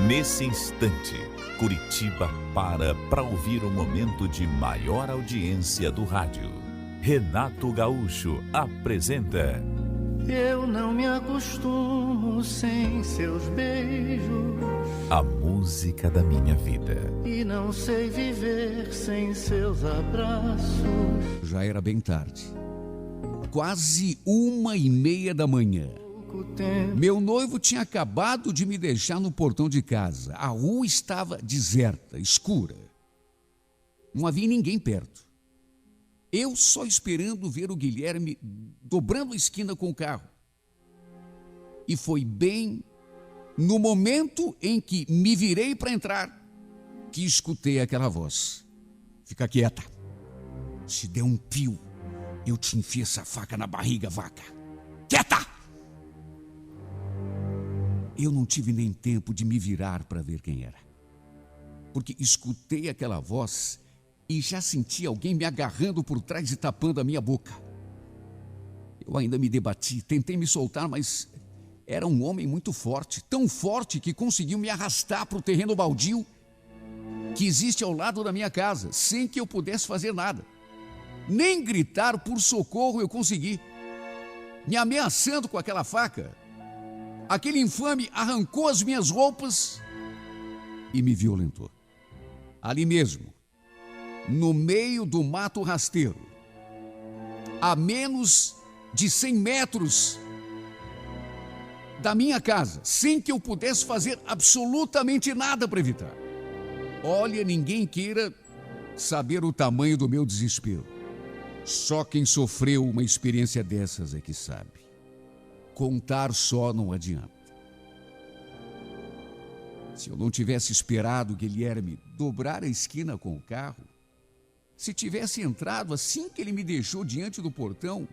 Nesse instante, Curitiba para ouvir o momento de maior audiência do rádio. Renato Gaúcho apresenta... Eu não me acostumo sem seus beijos. A música da minha vida. E não sei viver sem seus abraços. Já era bem tarde. Quase 1h30 da manhã. Meu noivo tinha acabado de me deixar no portão de casa. A rua estava deserta, escura. Não havia ninguém perto. Eu só esperando ver o Guilherme dobrando a esquina com o carro. E foi bem no momento em que me virei para entrar que escutei aquela voz. Fica quieta. Se der um pio, eu te enfio essa faca na barriga, vaca. Quieta! Eu não tive nem tempo de me virar para ver quem era. Porque escutei aquela voz e já senti alguém me agarrando por trás e tapando a minha boca. Eu ainda me debati, tentei me soltar, mas era um homem muito forte, tão forte que conseguiu me arrastar para o terreno baldio que existe ao lado da minha casa, sem que eu pudesse fazer nada. Nem gritar por socorro eu consegui. Me ameaçando com aquela faca, aquele infame arrancou as minhas roupas e me violentou. Ali mesmo, no meio do mato rasteiro, a menos de 100 metros da minha casa, sem que eu pudesse fazer absolutamente nada para evitar. Olha, ninguém queira saber o tamanho do meu desespero. Só quem sofreu uma experiência dessas é que sabe. Contar só não adianta. Se eu não tivesse esperado o Guilherme dobrar a esquina com o carro, se tivesse entrado assim que ele me deixou diante do portão,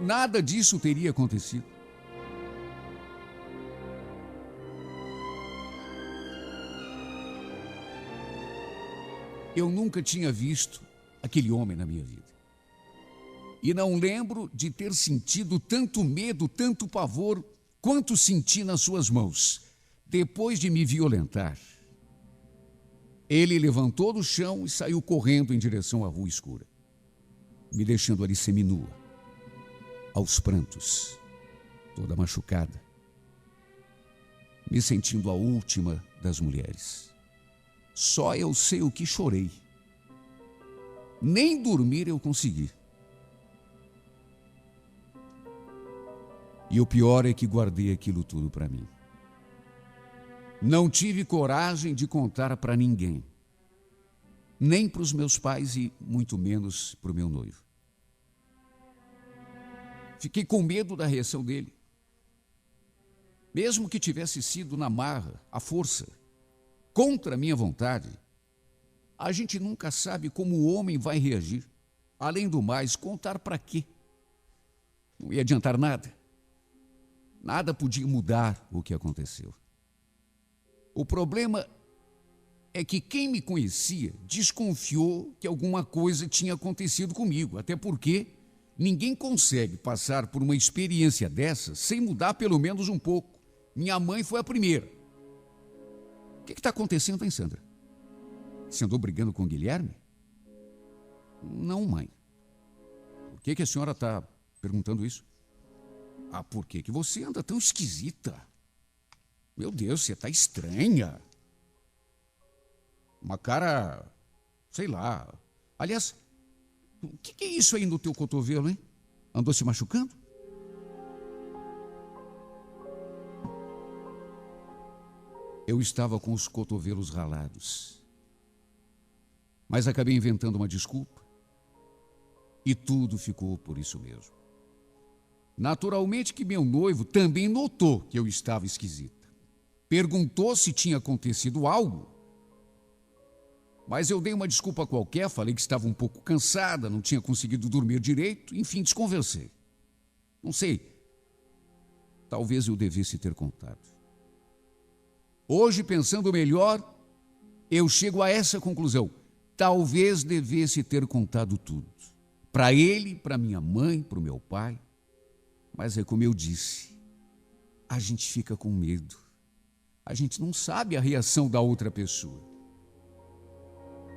nada disso teria acontecido. Eu nunca tinha visto aquele homem na minha vida. E não lembro de ter sentido tanto medo, tanto pavor, quanto senti nas suas mãos, depois de me violentar. Ele levantou do chão e saiu correndo em direção à rua escura, me deixando ali seminua, aos prantos, toda machucada, me sentindo a última das mulheres. Só eu sei o que chorei. Nem dormir eu consegui. E o pior é que guardei aquilo tudo para mim. Não tive coragem de contar para ninguém. Nem para os meus pais e muito menos para o meu noivo. Fiquei com medo da reação dele. Mesmo que tivesse sido na marra, à força, contra a minha vontade, a gente nunca sabe como o homem vai reagir. Além do mais, contar para quê? Não ia adiantar nada. Nada podia mudar o que aconteceu. O problema é que quem me conhecia desconfiou que alguma coisa tinha acontecido comigo, até porque ninguém consegue passar por uma experiência dessa sem mudar pelo menos um pouco. Minha mãe foi a primeira. O que está acontecendo, hein, Sandra? Você andou brigando com o Guilherme? Não, mãe. Por que a senhora está perguntando isso? Ah, por que você anda tão esquisita? Meu Deus, você está estranha. Uma cara, sei lá. Aliás, o que é isso aí no teu cotovelo, hein? Andou se machucando? Eu estava com os cotovelos ralados. Mas acabei inventando uma desculpa. E tudo ficou por isso mesmo. Naturalmente que meu noivo também notou que eu estava esquisita. Perguntou se tinha acontecido algo. Mas eu dei uma desculpa qualquer, falei que estava um pouco cansada, não tinha conseguido dormir direito, enfim, desconversei. Não sei, talvez eu devesse ter contado. Hoje, pensando melhor, eu chego a essa conclusão. Talvez devesse ter contado tudo. Para ele, para minha mãe, para o meu pai. Mas é como eu disse, a gente fica com medo. A gente não sabe a reação da outra pessoa.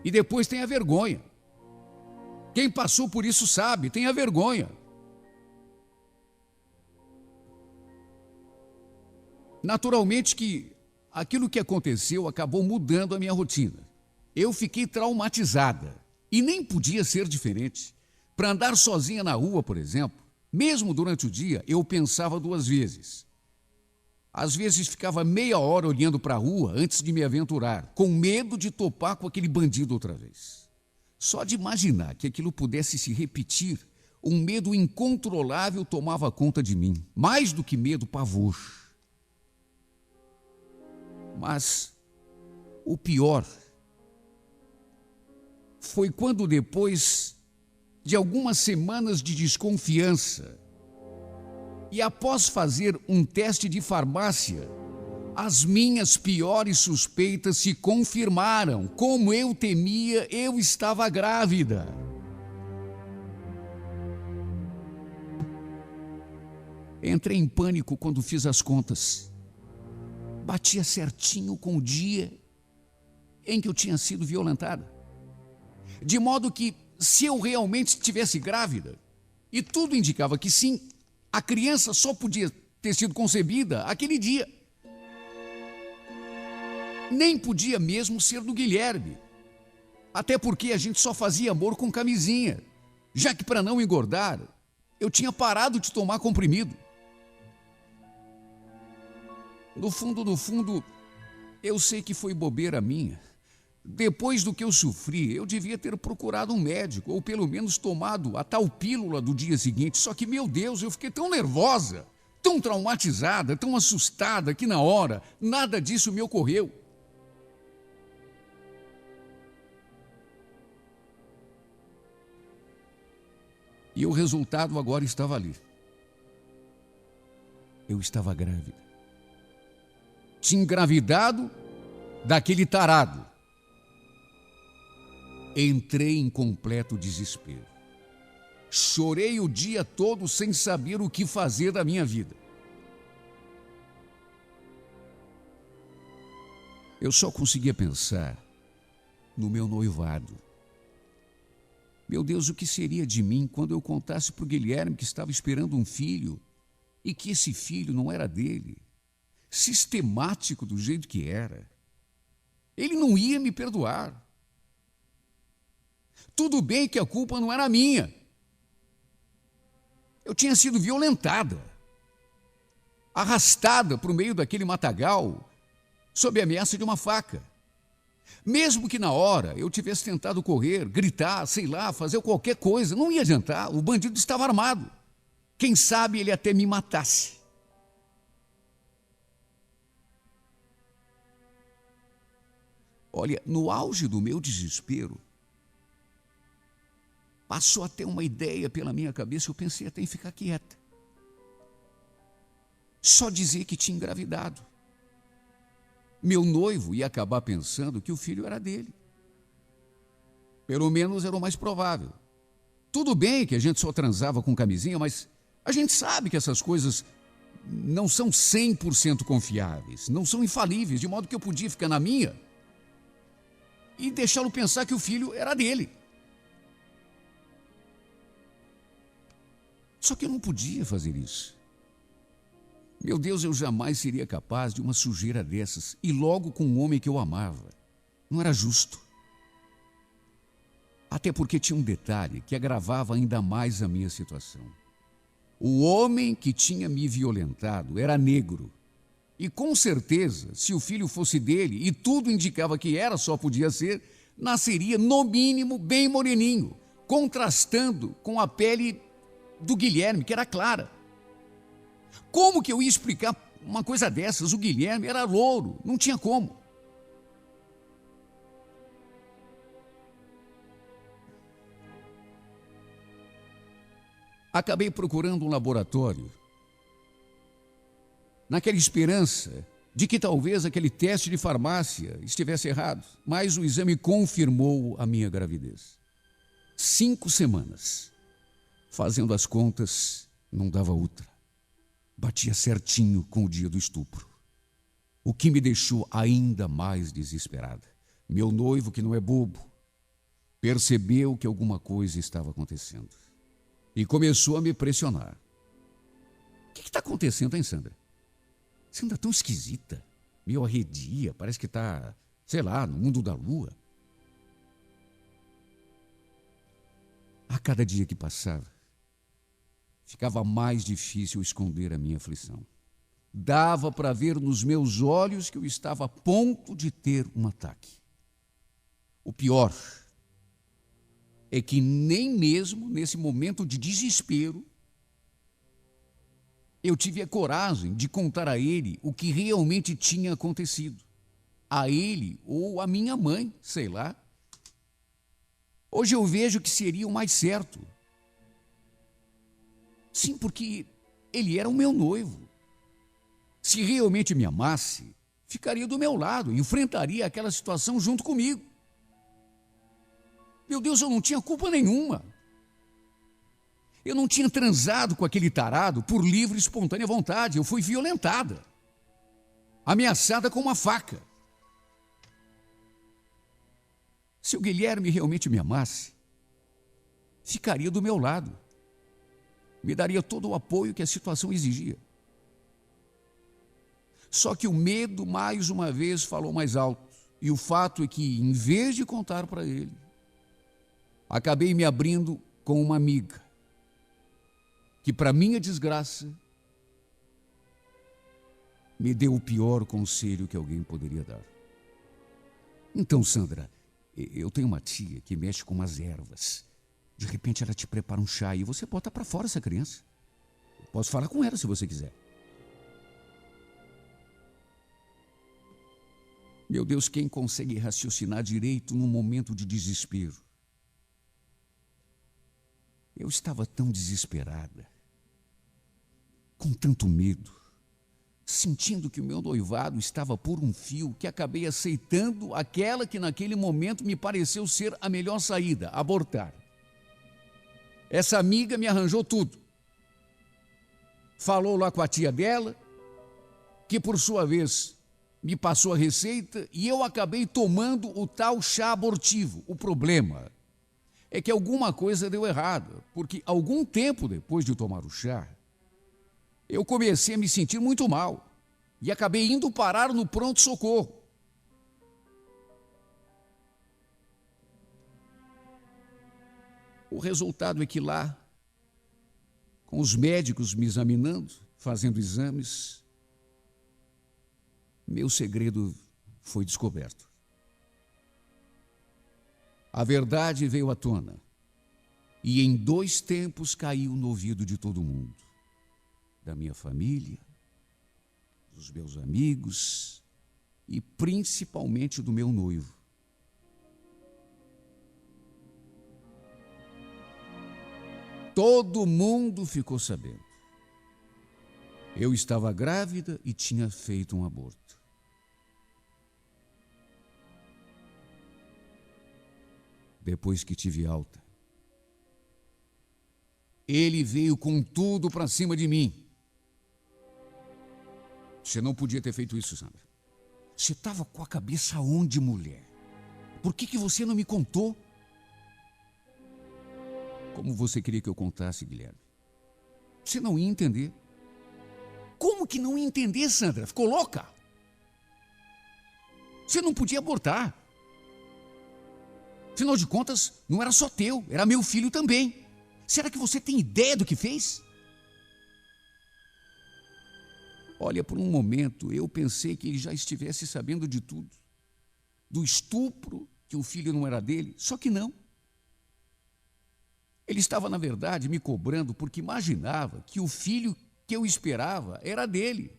E depois tem a vergonha. Quem passou por isso sabe, tem a vergonha. Naturalmente que aquilo que aconteceu acabou mudando a minha rotina. Eu fiquei traumatizada e nem podia ser diferente. Para andar sozinha na rua, por exemplo, mesmo durante o dia, eu pensava 2 vezes. Às vezes ficava meia hora olhando para a rua antes de me aventurar, com medo de topar com aquele bandido outra vez. Só de imaginar que aquilo pudesse se repetir, um medo incontrolável tomava conta de mim. Mais do que medo, pavor. Mas o pior foi quando, depois de algumas semanas de desconfiança, e após fazer um teste de farmácia, as minhas piores suspeitas se confirmaram. Como eu temia, eu estava grávida. Entrei em pânico quando fiz as contas. Batia certinho com o dia em que eu tinha sido violentada. De modo que, se eu realmente estivesse grávida, e tudo indicava que sim, a criança só podia ter sido concebida aquele dia. Nem podia mesmo ser do Guilherme. Até porque a gente só fazia amor com camisinha, já que, para não engordar, eu tinha parado de tomar comprimido. No fundo, eu sei que foi bobeira minha. Depois do que eu sofri, eu devia ter procurado um médico, ou pelo menos tomado a tal pílula do dia seguinte. Só que, meu Deus, eu fiquei tão nervosa, tão traumatizada, tão assustada, que na hora, nada disso me ocorreu. E o resultado agora estava ali. Eu estava grávida. Tinha engravidado daquele tarado. Entrei em completo desespero. Chorei o dia todo sem saber o que fazer da minha vida. Eu só conseguia pensar no meu noivado. Meu Deus, o que seria de mim quando eu contasse para o Guilherme que estava esperando um filho e que esse filho não era dele? Sistemático do jeito que era. Ele não ia me perdoar. Tudo bem que a culpa não era minha. Eu tinha sido violentada, arrastada para o meio daquele matagal, sob a ameaça de uma faca. Mesmo que na hora eu tivesse tentado correr, gritar, sei lá, fazer qualquer coisa, não ia adiantar, o bandido estava armado. Quem sabe ele até me matasse. Olha, no auge do meu desespero, passou até uma ideia pela minha cabeça, eu pensei até em ficar quieta. Só dizer que tinha engravidado. Meu noivo ia acabar pensando que o filho era dele. Pelo menos era o mais provável. Tudo bem que a gente só transava com camisinha, mas a gente sabe que essas coisas não são 100% confiáveis, não são infalíveis, de modo que eu podia ficar na minha e deixá-lo pensar que o filho era dele. Só que eu não podia fazer isso. Meu Deus, eu jamais seria capaz de uma sujeira dessas, e logo com um homem que eu amava. Não era justo. Até porque tinha um detalhe que agravava ainda mais a minha situação. O homem que tinha me violentado era negro. E com certeza, se o filho fosse dele, e tudo indicava que era, só podia ser, nasceria no mínimo bem moreninho, contrastando com a pele do Guilherme, que era clara. Como que eu ia explicar uma coisa dessas? O Guilherme era louro, não tinha como. Acabei procurando um laboratório, naquela esperança de que talvez aquele teste de farmácia estivesse errado, mas o exame confirmou a minha gravidez. 5 semanas. Fazendo as contas, não dava outra. Batia certinho com o dia do estupro. o que me deixou ainda mais desesperada. Meu noivo, que não é bobo, percebeu que alguma coisa estava acontecendo e começou a me pressionar. O que está acontecendo, hein, Sandra? Você anda tão esquisita, meio arredia, parece que está, sei lá, no mundo da lua. A cada dia que passava, ficava mais difícil esconder a minha aflição. Dava para ver nos meus olhos que eu estava a ponto de ter um ataque. O pior é que nem mesmo nesse momento de desespero eu tive a coragem de contar a ele o que realmente tinha acontecido. A ele ou a minha mãe, sei lá. Hoje eu vejo que seria o mais certo. Sim, porque ele era o meu noivo. Se realmente me amasse, ficaria do meu lado, enfrentaria aquela situação junto comigo. Meu Deus, eu não tinha culpa nenhuma. Eu não tinha transado com aquele tarado por livre e espontânea vontade. Eu fui violentada, ameaçada com uma faca. Se o Guilherme realmente me amasse, ficaria do meu lado. Me daria todo o apoio que a situação exigia. Só que o medo, mais uma vez, falou mais alto. E o fato é que, em vez de contar para ele, acabei me abrindo com uma amiga, que, para minha desgraça, me deu o pior conselho que alguém poderia dar. Então, Sandra, eu tenho uma tia que mexe com umas ervas. De repente ela te prepara um chá e você bota para fora essa criança. Eu posso falar com ela se você quiser. Meu Deus, quem consegue raciocinar direito num momento de desespero? Eu estava tão desesperada, com tanto medo, sentindo que o meu noivado estava por um fio, que acabei aceitando aquela que naquele momento me pareceu ser a melhor saída, abortar. Essa amiga me arranjou tudo. Falou lá com a tia dela, que por sua vez me passou a receita e eu acabei tomando o tal chá abortivo. O problema é que alguma coisa deu errado, porque algum tempo depois de tomar o chá, eu comecei a me sentir muito mal e acabei indo parar no pronto-socorro. O resultado é que lá, com os médicos me examinando, fazendo exames, meu segredo foi descoberto. A verdade veio à tona e em 2 tempos caiu no ouvido de todo mundo. Da minha família, dos meus amigos e principalmente do meu noivo. Todo mundo ficou sabendo. Eu estava grávida e tinha feito um aborto. Depois que tive alta, ele veio com tudo para cima de mim. Você não podia ter feito isso, Sandra. Você estava com a cabeça onde, mulher? Por que você não me contou? Como você queria que eu contasse, Guilherme? Você não ia entender. Como que não ia entender, Sandra? Ficou louca? Você não podia abortar. Afinal de contas, não era só teu, era meu filho também. Será que você tem ideia do que fez? Olha, por um momento eu pensei que ele já estivesse sabendo de tudo. Do estupro, que o filho não era dele, só que não. Ele estava, na verdade, me cobrando porque imaginava que o filho que eu esperava era dele.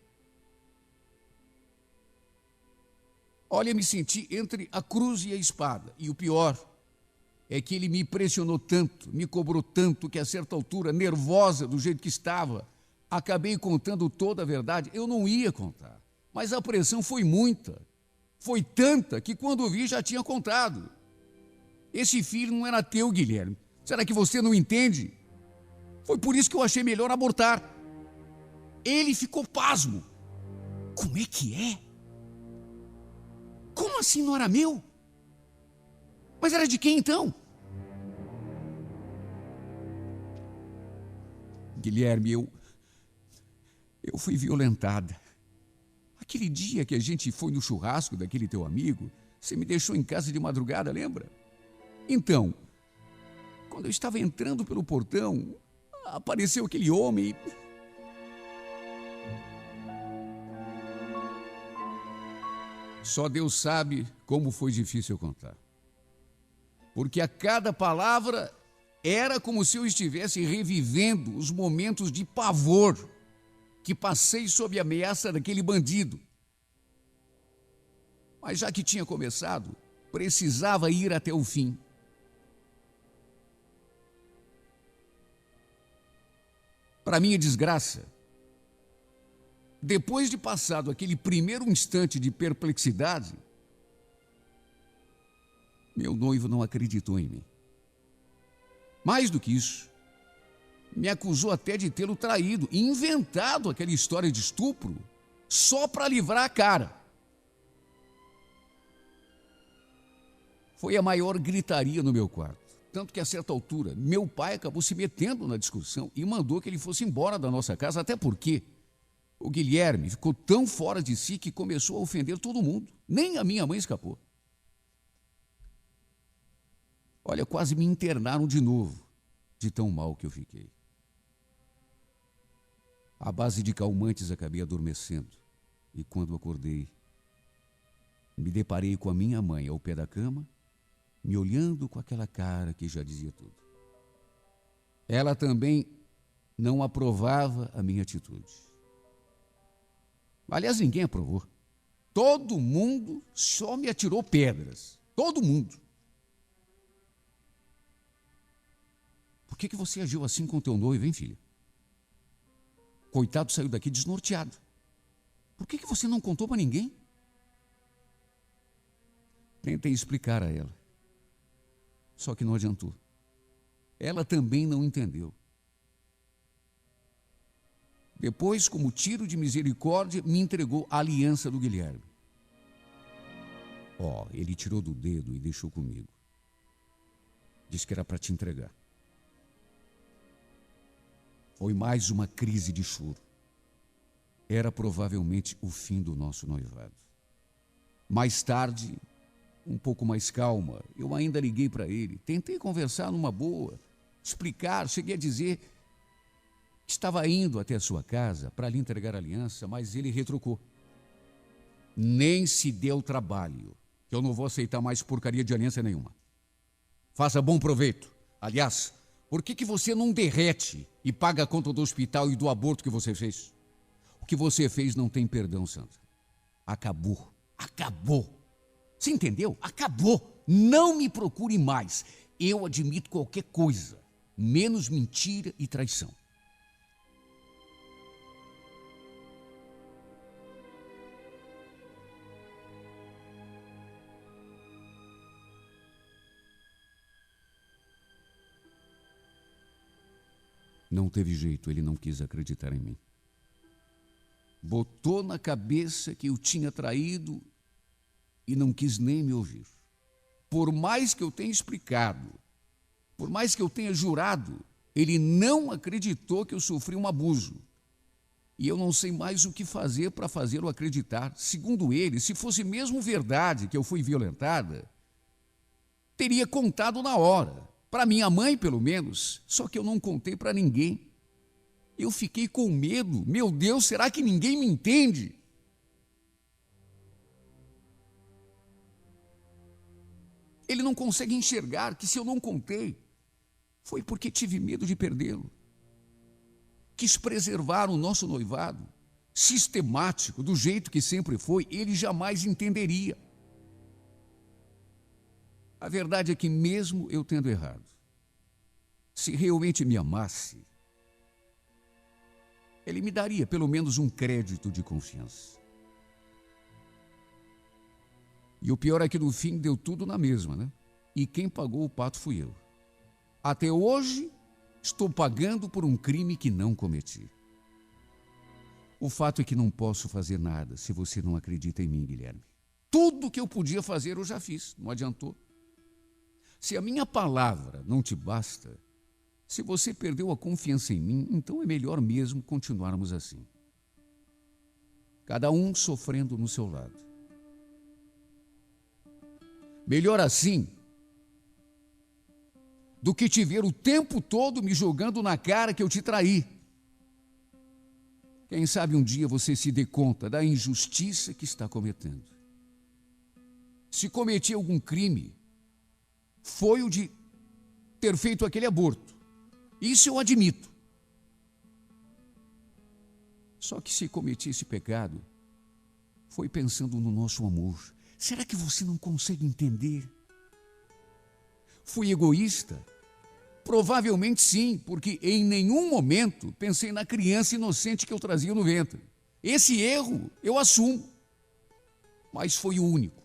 Olha, me senti entre a cruz e a espada. E o pior é que ele me pressionou tanto, me cobrou tanto, que a certa altura, nervosa do jeito que estava, acabei contando toda a verdade. Eu não ia contar, mas a pressão foi muita. Foi tanta que quando vi já tinha contado. Esse filho não era teu, Guilherme. Será que você não entende? Foi por isso que eu achei melhor abortar. Ele ficou pasmo. Como é que é? Como assim não era meu? Mas era de quem então? Guilherme, eu fui violentada. Aquele dia que a gente foi no churrasco daquele teu amigo, você me deixou em casa de madrugada, lembra? Então, quando eu estava entrando pelo portão, apareceu aquele homem. Só Deus sabe como foi difícil eu contar. Porque a cada palavra era como se eu estivesse revivendo os momentos de pavor que passei sob a ameaça daquele bandido. Mas já que tinha começado, precisava ir até o fim. Para minha desgraça, depois de passado aquele primeiro instante de perplexidade, meu noivo não acreditou em mim. Mais do que isso, me acusou até de tê-lo traído e inventado aquela história de estupro só para livrar a cara. Foi a maior gritaria no meu quarto. Tanto que, a certa altura, meu pai acabou se metendo na discussão e mandou que ele fosse embora da nossa casa, até porque o Guilherme ficou tão fora de si que começou a ofender todo mundo. Nem a minha mãe escapou. Olha, quase me internaram de novo, de tão mal que eu fiquei. À base de calmantes acabei adormecendo. E quando acordei, me deparei com a minha mãe ao pé da cama, me olhando com aquela cara que já dizia tudo. Ela também não aprovava a minha atitude. Aliás, ninguém aprovou. Todo mundo só me atirou pedras. Todo mundo. Por que você agiu assim com teu noivo, hein, filha? Coitado, saiu daqui desnorteado. Por que você não contou para ninguém? Tentei explicar a ela. Só que não adiantou. Ela também não entendeu. Depois, como tiro de misericórdia, me entregou a aliança do Guilherme. Ele tirou do dedo e deixou comigo. Disse que era para te entregar. Foi mais uma crise de choro. Era provavelmente o fim do nosso noivado. Mais tarde, um pouco mais calma, eu ainda liguei para ele. Tentei conversar numa boa, explicar, cheguei a dizer que estava indo até a sua casa para lhe entregar a aliança, mas ele retrucou. Nem se deu trabalho, que eu não vou aceitar mais porcaria de aliança nenhuma. Faça bom proveito. Aliás, por que você não derrete e paga a conta do hospital e do aborto que você fez? O que você fez não tem perdão, Sandra. Acabou. Acabou. Você entendeu? Acabou. Não me procure mais. Eu admito qualquer coisa, menos mentira e traição. Não teve jeito, ele não quis acreditar em mim. Botou na cabeça que eu tinha traído e não quis nem me ouvir. Por mais que eu tenha explicado, por mais que eu tenha jurado, ele não acreditou que eu sofri um abuso. E eu não sei mais o que fazer para fazê-lo acreditar. Segundo ele, se fosse mesmo verdade que eu fui violentada, teria contado na hora. Para minha mãe, pelo menos, só que eu não contei para ninguém. Eu fiquei com medo. Meu Deus, será que ninguém me entende? Ele não consegue enxergar que se eu não contei, foi porque tive medo de perdê-lo. Quis preservar o nosso noivado, sistemático, do jeito que sempre foi, ele jamais entenderia. A verdade é que mesmo eu tendo errado, se realmente me amasse, ele me daria pelo menos um crédito de confiança. E o pior é que no fim deu tudo na mesma, né? E quem pagou o pato fui eu. Até hoje, estou pagando por um crime que não cometi. O fato é que não posso fazer nada se você não acredita em mim, Guilherme. Tudo Tudo que eu podia fazer eu já fiz, não adiantou. Se a minha palavra não te basta, se você perdeu a confiança em mim, então é melhor mesmo continuarmos assim. Cada um sofrendo no seu lado. Melhor assim do que te ver o tempo todo me jogando na cara que eu te traí. Quem sabe um dia você se dê conta da injustiça que está cometendo. Se cometi algum crime, foi o de ter feito aquele aborto. Isso eu admito. Só que se cometi esse pecado, foi pensando no nosso amor. Será que você não consegue entender? Fui egoísta? Provavelmente sim, porque em nenhum momento pensei na criança inocente que eu trazia no ventre. Esse erro eu assumo, mas foi o único.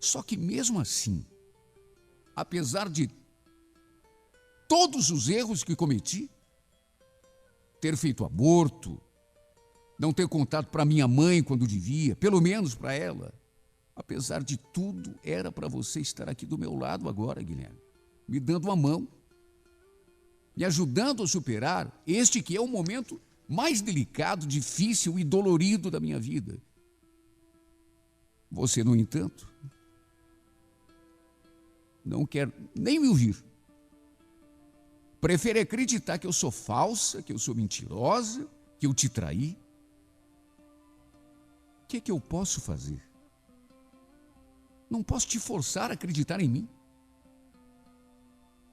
Só que mesmo assim, apesar de todos os erros que cometi, ter feito aborto, não ter contado para minha mãe quando devia, pelo menos para ela, apesar de tudo, era para você estar aqui do meu lado agora, Guilherme, me dando uma mão, me ajudando a superar este que é o momento mais delicado, difícil e dolorido da minha vida. Você, no entanto, não quer nem me ouvir. Prefere acreditar que eu sou falsa, que eu sou mentirosa, que eu te traí. O que eu posso fazer? Não posso te forçar a acreditar em mim.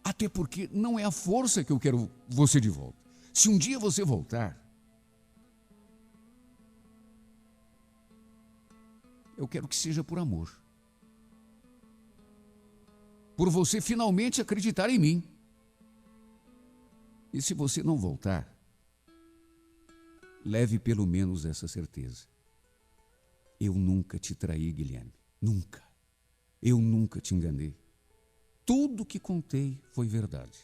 Até porque não é a força que eu quero você de volta. Se um dia você voltar, eu quero que seja por amor. Por você finalmente acreditar em mim. E se você não voltar, leve pelo menos essa certeza. Eu nunca te traí, Guilherme. Nunca. Eu nunca te enganei. Tudo que contei foi verdade.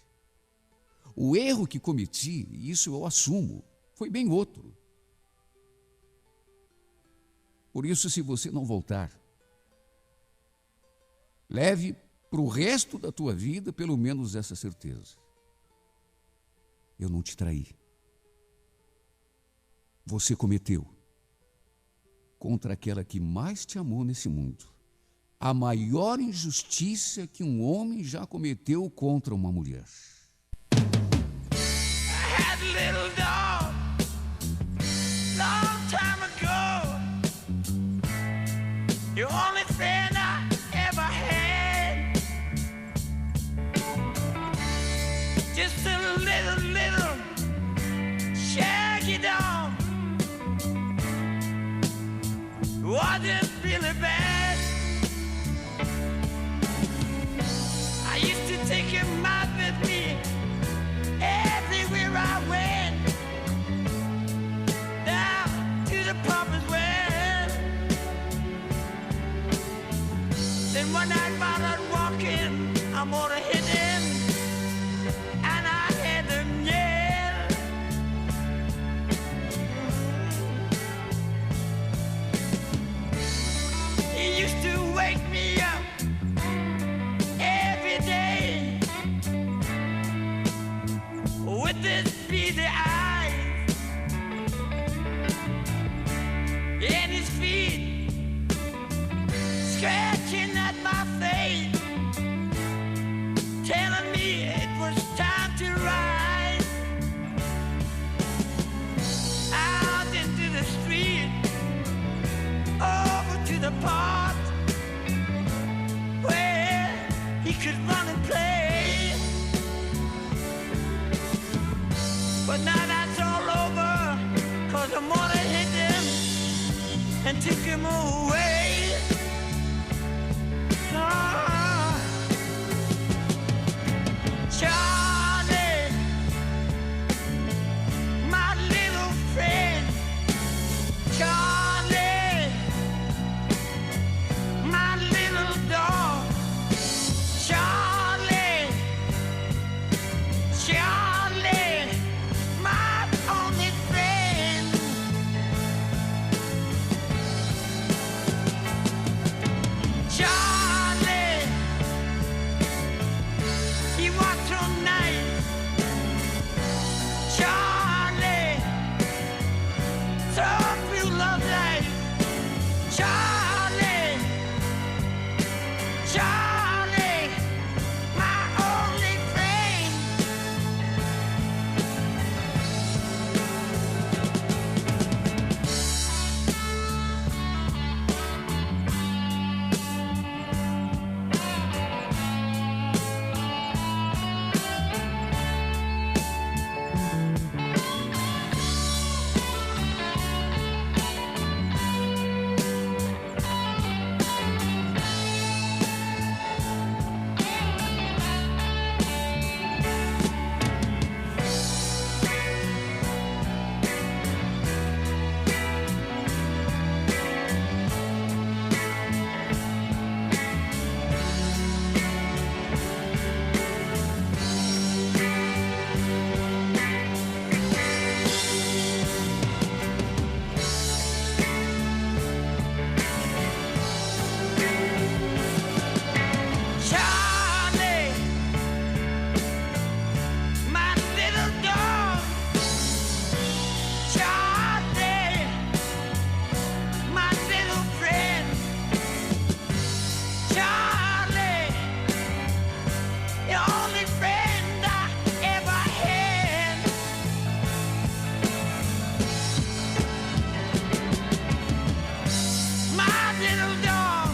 O erro que cometi, isso eu assumo, foi bem outro. Por isso, se você não voltar, leve para o resto da tua vida pelo menos essa certeza. Eu não te traí. Você cometeu contra aquela que mais te amou nesse mundo a maior injustiça que um homem já cometeu contra uma mulher. I had a little dog long time ago. The only friend I ever had. Just a little shaggy dog. Wasn't really bad. I used to take him out with me everywhere I went, down to the promised land. Then one night while I'm walking, I'm gonna hit him, and I had him yell. He used to wake me up every day with his beady eyes and his feet scratching at my face, telling me it was time to rise out into the street, over to the park where he could run and play. But now that's all over, 'cause I'm gonna hit him and took him away. Ah, Charlie, my little friend. Charlie, my little dog. Charlie, Charlie, my only friend. so through love life. Charlie, Charlie, my only friend. Charlie, my little dog. Charlie, my little friend. Charlie, the only friend I ever had. My little dog,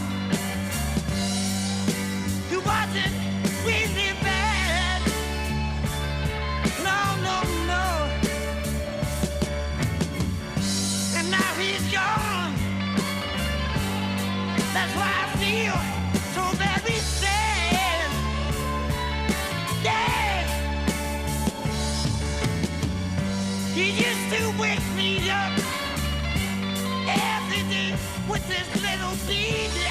who wasn't really bad. No, no, no. And now he's gone. That's why I feel so very sad. Yeah. He used to wake me up every day with this little beady